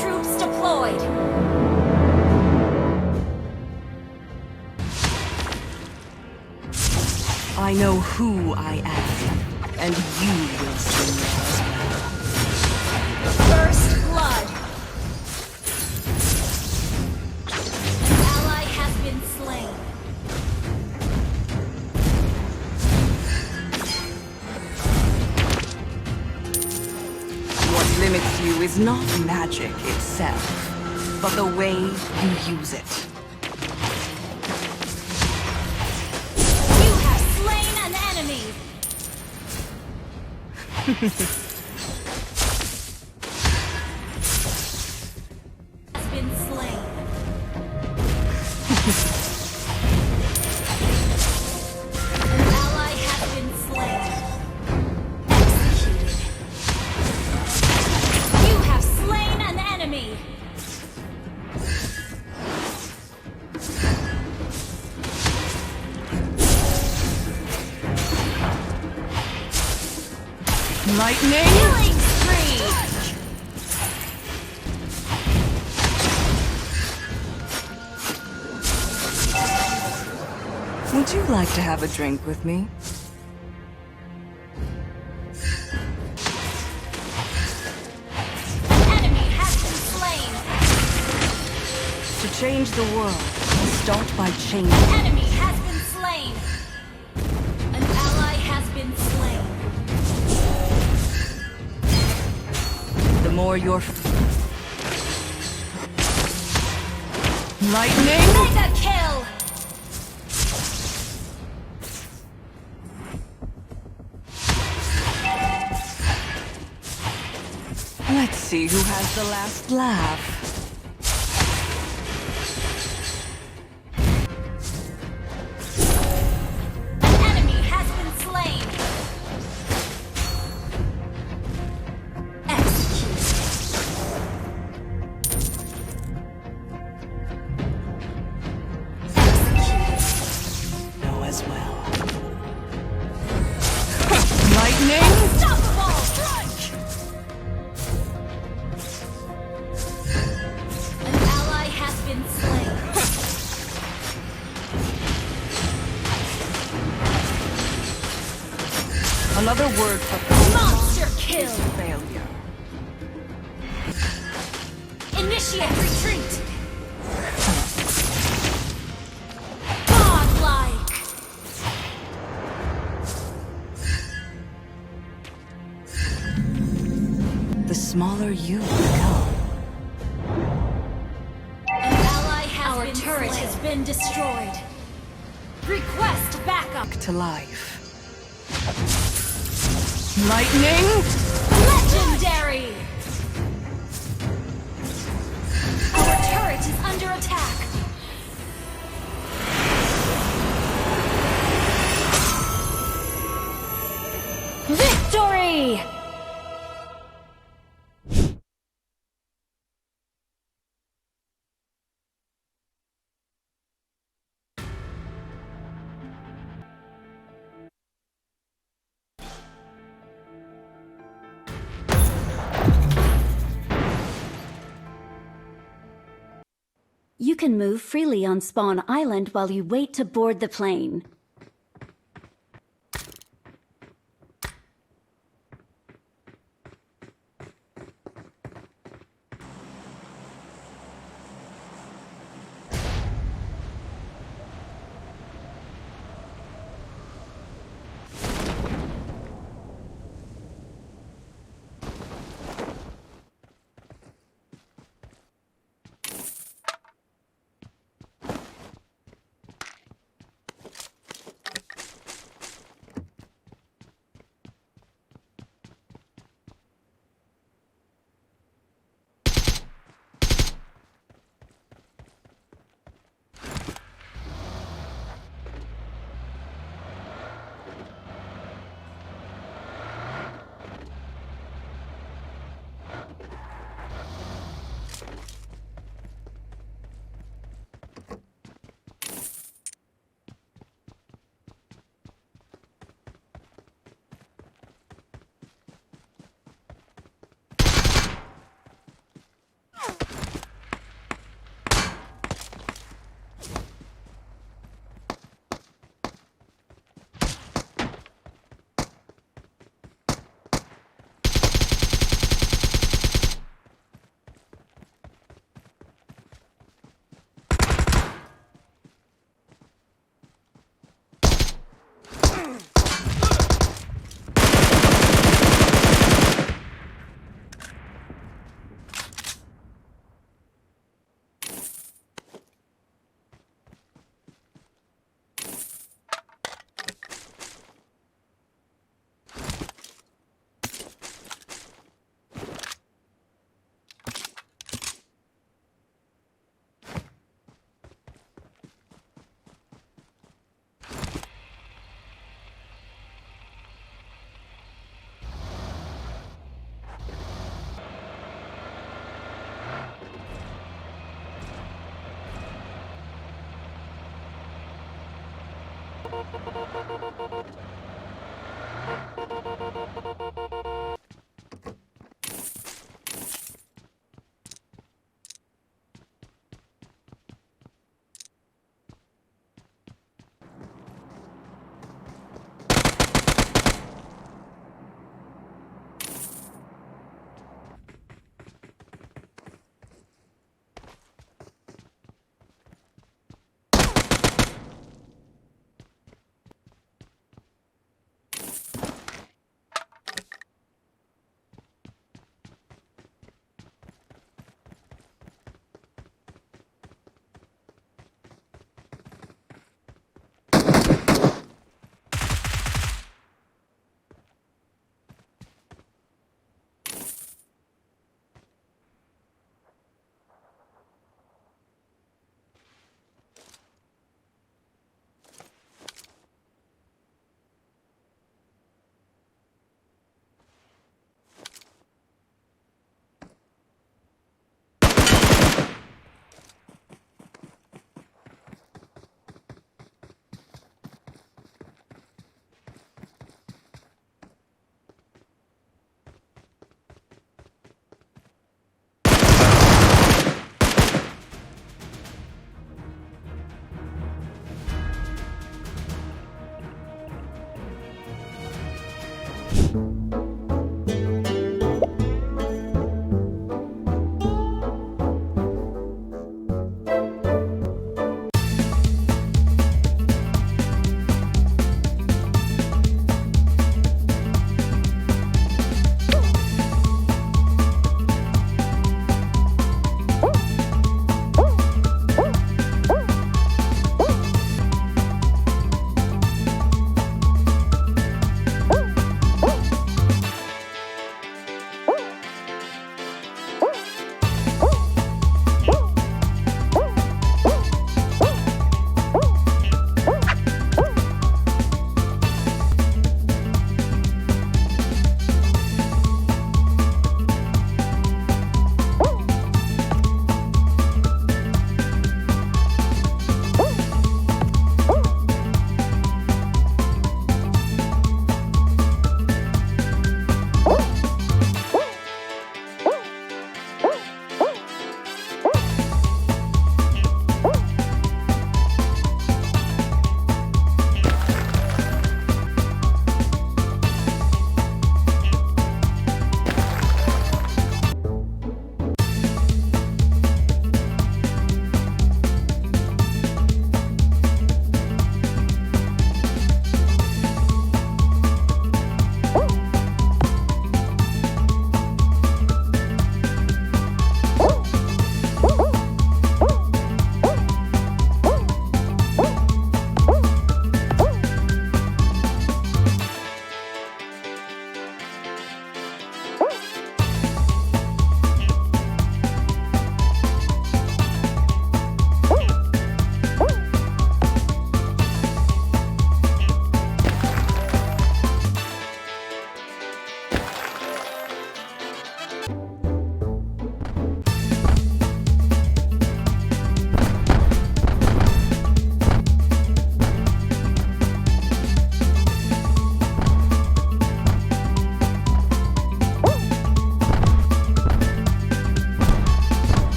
Troops deployed. I know who I am, and you will see me as well. First blood. An ally has been slain. What limits you is not magic itself, but the way you use it. You have slain an enemy. Has been slain. An ally has been slain. Executed. You have slain an enemy. Lightning! Killing spree. Would you like to have a drink with me? An enemy has been slain. To change the world, start by changing. An enemy has been slain. An ally has been slain. The more your lightning. Mega kill. Let's see who has the last laugh. An enemy has been slain. Execute. Execute. Know as well. Lightning. Unstoppable. An ally has been slain. Another word for Monster kill. failure. Initiate retreat. Godlike. The smaller you become. An ally has Our turret has been destroyed. Request backup. To life. Lightning. Legendary. Our turret is under attack. Victory! You can move freely on Spawn Island while you wait to board the plane.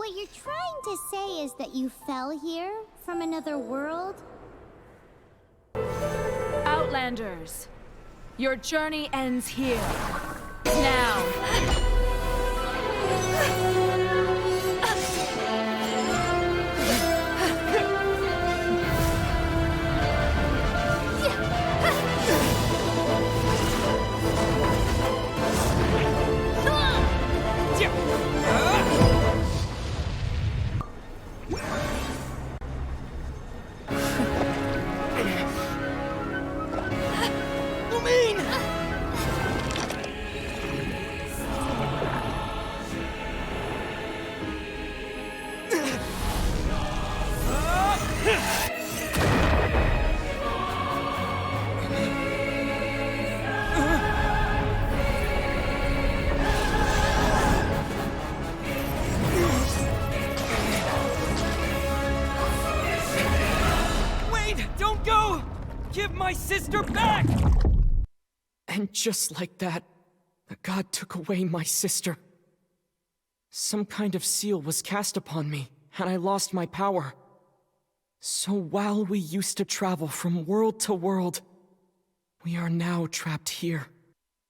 What you're trying to say is that you fell here from another world? Outlanders, your journey ends here. Now. my sister back! And just like that, the god took away my sister. Some kind of seal was cast upon me, and I lost my power. So while we used to travel from world to world, we are now trapped here.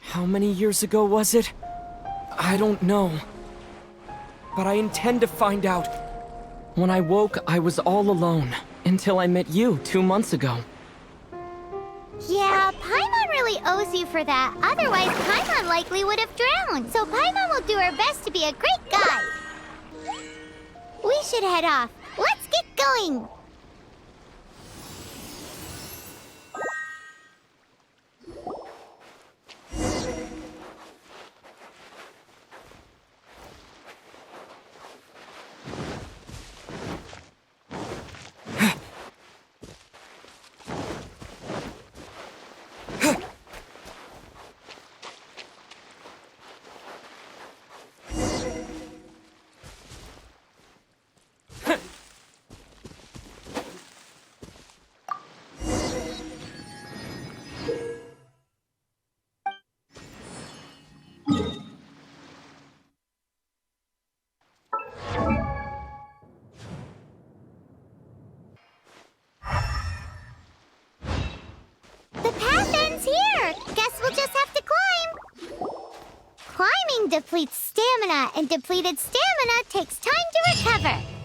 How many years ago was it? I don't know. But I intend to find out. When I woke, I was all alone, until I met you 2 months ago. Yeah, Paimon really owes you for that. Otherwise, Paimon likely would have drowned. So Paimon will do her best to be a great guide. We should head off. Let's get going. The path ends here. Guess we'll just have to climb. Climbing depletes stamina, and depleted stamina takes time to recover.